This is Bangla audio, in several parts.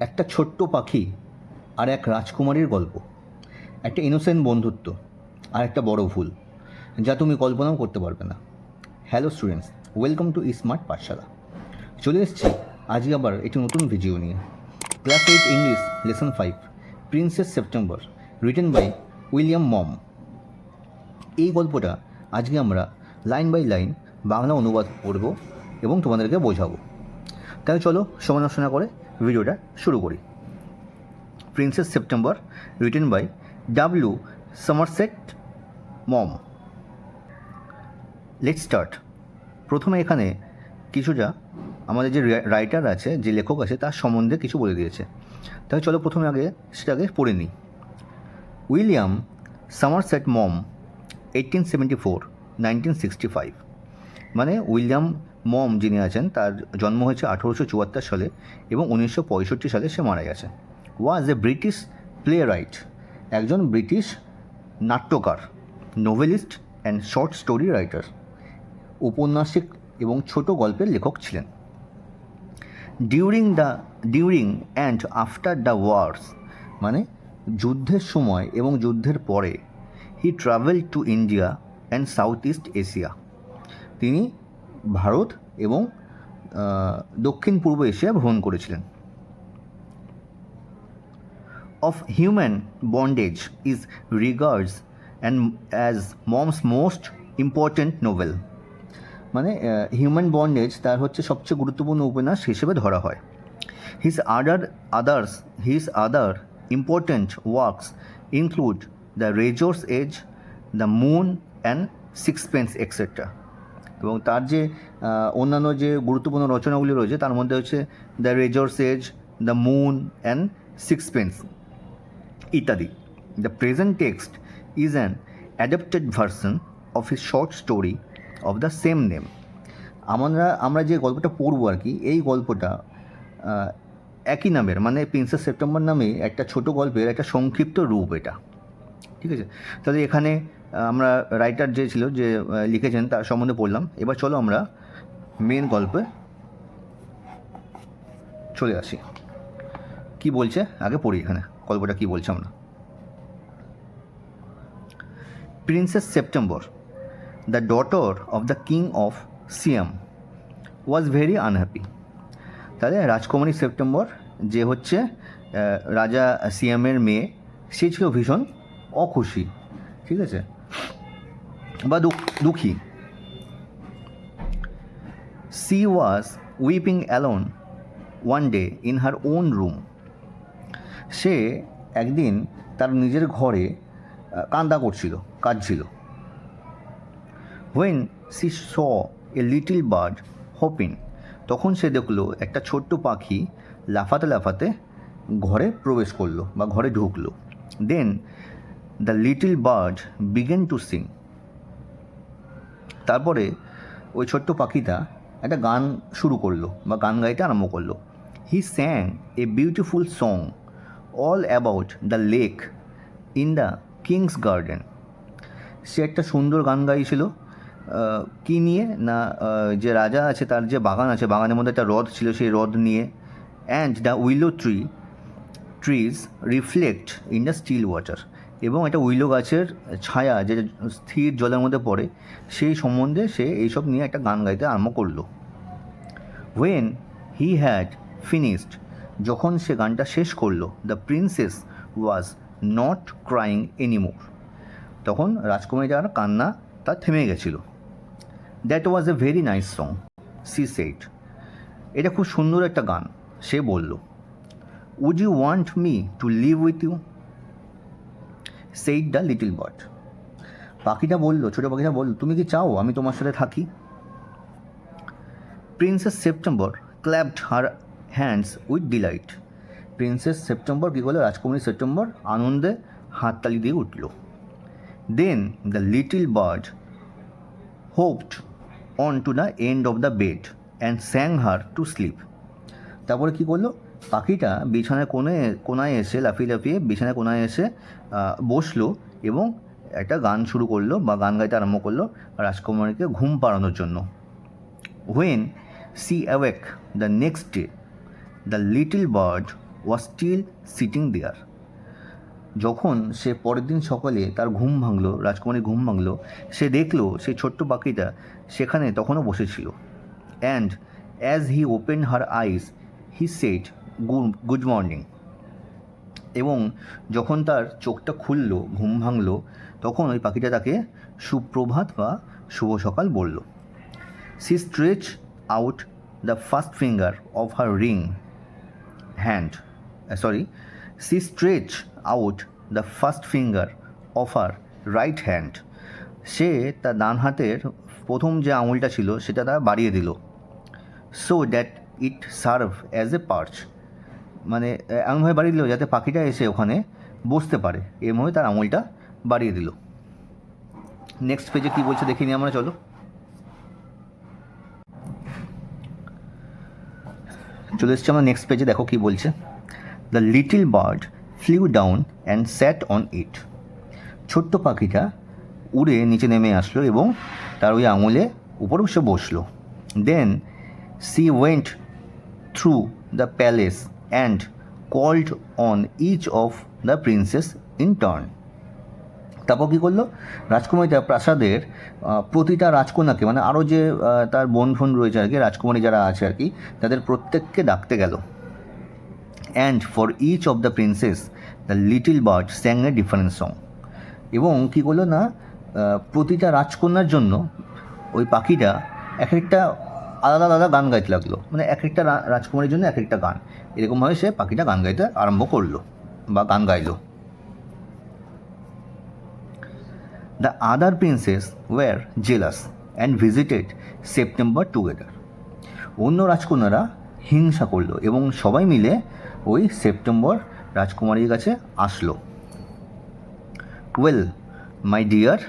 একটা ছোট্ট পাখি আর এক রাজকুমারীর গল্প, একটা ইনোসেন্ট বন্ধুত্ব আর একটা বড় ভুল যা তুমি কল্পনাও করতে পারবে না। Hello students, welcome to smart Pathshala. চলে এসেছি আজকে আবার একটি নতুন ভিডিও নিয়ে। Class 8 English lesson 5, Princess September, written by William Maugham. এই গল্পটা আজকে আমরা লাইন বাই লাইন বাংলা অনুবাদ করব এবং তোমাদেরকে বোঝাবো। তাহলে চলো সমালোচনা করে ভিডিওটা শুরু করি। Princess September, written by W Somerset Maugham. Let's start. প্রথমে এখানে কিছুটা আমাদের যে রাইটার আছে, যে লেখক আছে, তার সম্বন্ধে কিছু বলে দিয়েছে। তাহলে চলো প্রথমে সেটাকে পড়ে নিই। উইলিয়াম সমারসেট মম, 1874-1965। মানে উইলিয়াম মম যিনি আছেন, তার জন্ম হয়েছে 1874 সালে এবং 1965 সালে সে মারা গেছে। Was a British playwright, একজন ব্রিটিশ নাট্যকার, novelist and short story writer, উপন্যাসিক এবং ছোট গল্পের লেখক ছিলেন। During and after the wars, মানে যুদ্ধের সময় এবং যুদ্ধের পরে, he travel to India and South East Asia, তিনি ভারত এবং দক্ষিণ পূর্ব এশিয়া ভ্রমণ করেছিলেন। Of Human Bondage is regards as Maugham's most important novel, মানে হিউম্যান বন্ডেজ তার হচ্ছে সবচেয়ে গুরুত্বপূর্ণ উপন্যাস হিসেবে ধরা হয়। His other important works include The Razor's Edge, The Moon and Sixpence etcetera. এবং তার যে অন্যান্য যে গুরুত্বপূর্ণ রচনাগুলি রয়েছে তার মধ্যে হচ্ছে The Razor's Edge, The Moon and Sixpence ইত্যাদি। The present text is an adapted version of his short story of the same name. আমরা যে গল্পটা পড়বো আর কি, এই গল্পটা একই নামের, মানে প্রিন্সেস সেপ্টেম্বর নামে একটা ছোট গল্পের একটা সংক্ষিপ্ত রূপ এটা। ঠিক আছে, তাহলে এখানে আমরা রাইটার যে ছিল, যে লিখেছেন, তার সম্বন্ধে পড়লাম। এবার চলো আমরা মেন গল্পে চলে আসি। কি বলছে আগে পড়ি, এখানে গল্পটা কি বলছে আমরা। Princess September, the daughter of the king of Siam, was very unhappy. তাহলে রাজকুমারী সেপ্টেম্বর, যে হচ্ছে রাজা সিয়ামের মেয়ে, সে ছিল ভীষণ অখুশি, ঠিক আছে, বা দুঃখী। She was weeping alone one day in her own room. সে একদিন তার নিজের ঘরে কাঁদছিল, কাঁদছিল। When she saw a little bird hopping, তখন সে দেখলো একটা ছোট্ট পাখি লাফাতে লাফাতে ঘরে প্রবেশ করলো বা ঘরে ঢুকলো। Then the little bird began to sing. তারপরে ওই ছোট্ট পাখিটা একটা গান শুরু করলো বা গান গাইতে আরম্ভ করলো। He sang a beautiful song all about the lake in the king's garden. সে একটা সুন্দর গান গাইছিল, কী নিয়ে না, যে রাজা আছে তার যে বাগান আছে, বাগানের মধ্যে একটা হ্রদ ছিল, সেই হ্রদ নিয়ে। And the willow trees reflect in the still water, এবং একটা উইলো গাছের ছায়া যে স্থির জলের মধ্যে পড়ে, সেই সম্বন্ধে সে এইসব নিয়ে একটা গান গাইতে আরম্ভ করলো। ওয়েন হি হ্যাড ফিনিশড, যখন সে গানটা শেষ করলো, the princess was not crying anymore, তখন রাজকুমারীর আর কান্না তা থেমে গেছিল। That was a very nice song, she said, এটা খুব সুন্দর একটা গান, সে বলল। Would you want me to live with you, said the little bird. পাখিটা বলল, ছোটো পাখিটা বলল, তুমি কি চাও আমি তোমার সাথে থাকি? Princess September clapped her hands with delight. Princess September কী করলো, রাজকুমারী সেপ্টেম্বর আনন্দে হাততালি দিয়ে উঠল। Then the little bird hopped on to the end of the bed and sang her to sleep. তারপরে কী করলো, পাখিটা বিছানায় কোনায় এসে লাফিয়ে লাফিয়ে বিছানায় কোনায় এসে বসলো এবং একটা গান শুরু করলো বা গান গাইতে আরম্ভ করলো রাজকুমারীকে ঘুম পাড়ানোর জন্য। When she awoke the next day, the little bird was still sitting there. যখন সে পরের দিন সকালে তার ঘুম ভাঙলো, রাজকুমারীর ঘুম ভাঙলো, সে দেখলো সেই ছোট্ট পাখিটা সেখানে তখনও বসেছিল। And as he open her eyes he said good morning. এবং যখন তার চোখটা খুললো, ঘুম ভাঙলো, তখন ওই পাখিটা তাকে সুপ্রভাত বা শুভ সকাল বলল। She stretch out the first finger of her ring hand she stretch out the first finger of her right hand. সে তার ডান হাতের প্রথম যে আঙুলটা ছিল সেটা তারা বাড়িয়ে দিল। So that it serve as a পার্চ, মানে এমনভাবে বাড়িয়ে দিল যাতে পাখিটা এসে ওখানে বসতে পারে, এমনভাবে তার আঙুলটা বাড়িয়ে দিল। নেক্সট পেজে কী বলছে দেখে নিই আমরা, চলো। চলে এসছি আমরা নেক্সট পেজে, দেখো কী বলছে। The little bird flew down and sat on it. ছোট্ট পাখিটা উড়ে নিচে নেমে আসলো এবং তার ওই আঙুলে উপরে সে বসলো। Then she went through the palace and called on each of the princess in turn. তারপর কী করলো, রাজকুমারীটা প্রাসাদের প্রতিটা রাজকন্যাকে, মানে আরও যে তার বোন রয়েছে আর কি, রাজকুমারী যারা আছে আর কি, তাদের প্রত্যেককে ডাকতে গেল। And for each of the princess the little bird sang a different song. এবং কী করলো না, প্রতিটা রাজকন্যার জন্য ওই পাখিটা এক একটা আলাদা আলাদা গান গাইতে লাগলো, মানে এক একটা রাজকুমারীর জন্য এক একটা গান, এরকমভাবে সে পাখিটা গান গাইতে আরম্ভ করলো বা গান গাইলো। The other princes were jealous and visited September together. অন্য রাজকন্যারা হিংসা করলো এবং সবাই মিলে ওই সেপ্টেম্বর রাজকুমারীর কাছে আসলো। Well my dear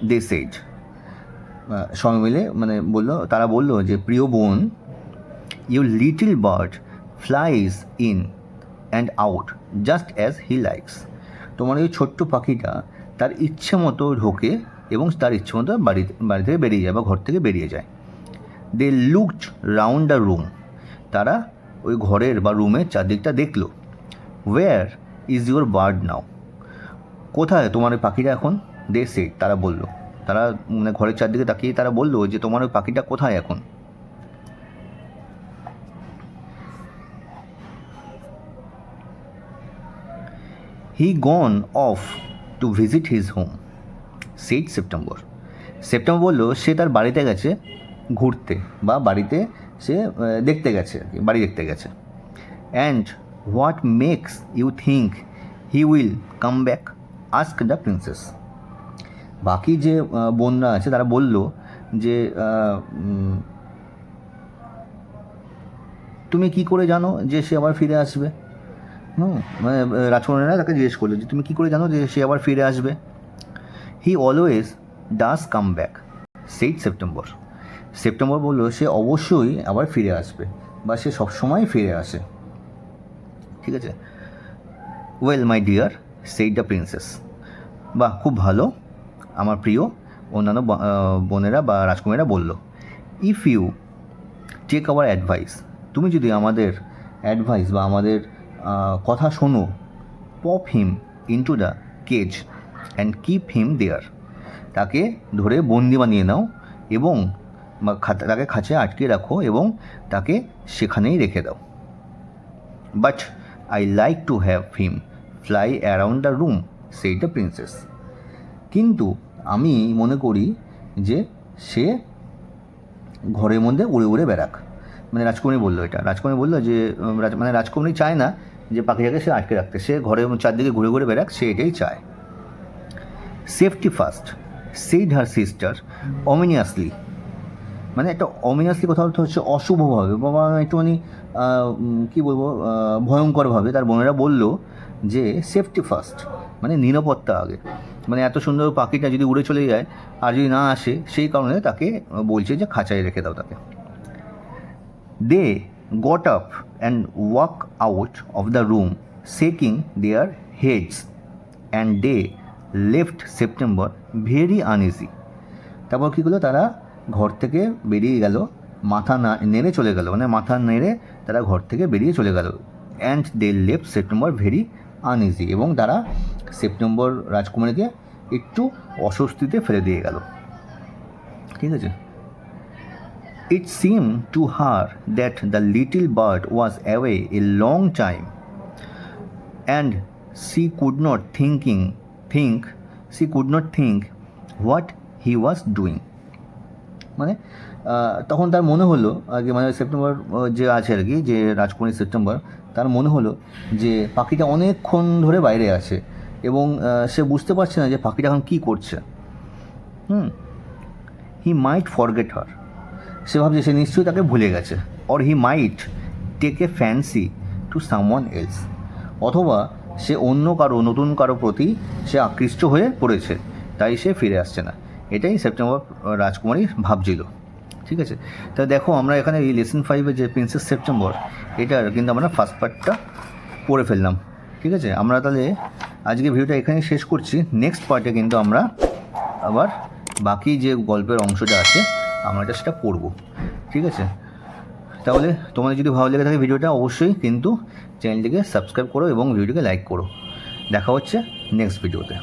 they said, সবাই মিলে মানে বললো, তারা বললো যে প্রিয় বোন, your little bird flies in and out just as he likes. তোমার ওই ছোট্ট পাখিটা তার ইচ্ছে মতো ঢোকে এবং তার ইচ্ছে মতো বাড়ি থেকে বেরিয়ে যায় বা ঘর থেকে বেরিয়ে যায়। They looked round the room, তারা ওই ঘরের বা রুমের চারদিকটা দেখলো। Where is your bird now, কোথায় তোমার ওই পাখিটা এখন? দে সেড, তারা বললো, তারা মানে ঘরের চারদিকে তাকিয়ে তারা বললো যে তোমার ওই পাখিটা কোথায় এখন? He gone off to visit his home said September. September বললো সে তার বাড়িতে গেছে ঘুরতে বা বাড়িতে সে দেখতে গেছে, বাড়ি দেখতে গেছে। And what makes you think he will come back ask the princess. বাকি যে বোনরা আছে তারা বলল যে তুমি কি করে জানো যে সে আবার ফিরে আসবে? মানে রাজকুমারীরা তাকে জিজ্ঞেস করলো যে তুমি কী করে জানো যে সে আবার ফিরে আসবে? He always does come back said September. September বললো সে অবশ্যই আবার ফিরে আসবে বা সে সবসময় ফিরে আসে। ঠিক আছে। Well my deer said the princess, বাহ খুব ভালো আমার প্রিয় অন্যান্য বোনেরা বা রাজকুমারীরা বলল। If you take our advice, তুমি যদি আমাদের অ্যাডভাইস বা আমাদের কথা শোনো, pop him into the cage and keep him there, তাকে ধরে বন্দি বানিয়ে নাও এবং তাকে খাঁচে আটকে রাখো এবং তাকে সেখানেই রেখে দাও। But I like to have him fly around the room said the princess. কিন্তু আমি মনে করি যে সে ঘরের মধ্যে উড়ে উড়ে বেড়াক। মানে রাজকুমারী বললো এটা, রাজকুমারী বললো যে মানে রাজকুমারী চায় না যে পাখিটাকে সে আটকে রাখতে, সে ঘরের চারদিকে ঘুরে ঘুরে বেড়াক, সে এটাই চায়। Safety first said her sister ominously, মানে একটা অমিনিয়াসলি কথা অর্থ হচ্ছে অশুভভাবে বা একটুখানি কী বলবো ভয়ঙ্করভাবে তার বোনেরা বলল যে সেফটি ফার্স্ট মানে নিরাপত্তা আগে, মানে এত সুন্দর পাখিটা যদি উড়ে চলে যায় আর যদি না আসে সেই কারণে তাকে বলছে যে খাঁচায় রেখে দাও তাকে। They got up and walk out of the room shaking their heads and they left September very uneasy. তারপর কী করলো, তারা ঘর থেকে বেরিয়ে গেল, মাথা না নেড়ে চলে গেল, মানে মাথা নেড়ে তারা ঘর থেকে বেরিয়ে চলে গেল and they left September very uneasy, এবং তারা সেপ্টেম্বর রাজকুমারীকে একটু অস্বস্তিতে ফেলে দিয়ে গেল। ঠিক আছে। It seemed to her that the little bird was away a long time, and she could not think what he was doing. মানে তখন তার মনে হলো আর কি, মানে সেপ্টেম্বর যে আছে আর কি, যে রাজকুমারী সেপ্টেম্বর, তার মনে হলো যে পাখিটা অনেকক্ষণ ধরে বাইরে আছে এবং সে বুঝতে পারছে না যে পাখিটা এখন কী করছে। হি মাইট ফরগেট হার, সে ভাবছে সে নিশ্চয়ই তাকে ভুলে গেছে। Or he might take a fancy to someone else, অথবা সে অন্য কারো, নতুন কারো প্রতি সে আকৃষ্ট হয়ে পড়েছে, তাই সে ফিরে আসছে না। এটাই সেপ্টেম্বর রাজকুমারী ভাবছিল। ঠিক আছে। তা দেখো আমরা এখানে এই লেসন 5 যে প্রিন্সেস সেপ্টেম্বর, এটার কিন্তু আমরা ফার্স্ট পার্টটা পড়ে ফেললাম। ঠিক আছে। আমরা তাহলে আজকে ভিডিওটা এখানেই শেষ করছি। নেক্সট পার্টে কিন্তু আমরা আবার বাকি যে গল্পের অংশটা আছে আমরা সেটা পড়ব। ঠিক আছে। তাহলে তোমাদের যদি ভালো লেগে থাকে ভিডিওটা, অবশ্যই কিন্তু চ্যানেলটিকে সাবস্ক্রাইব করো এবং ভিডিওটিকে লাইক করো। দেখা হচ্ছে নেক্সট ভিডিওতে।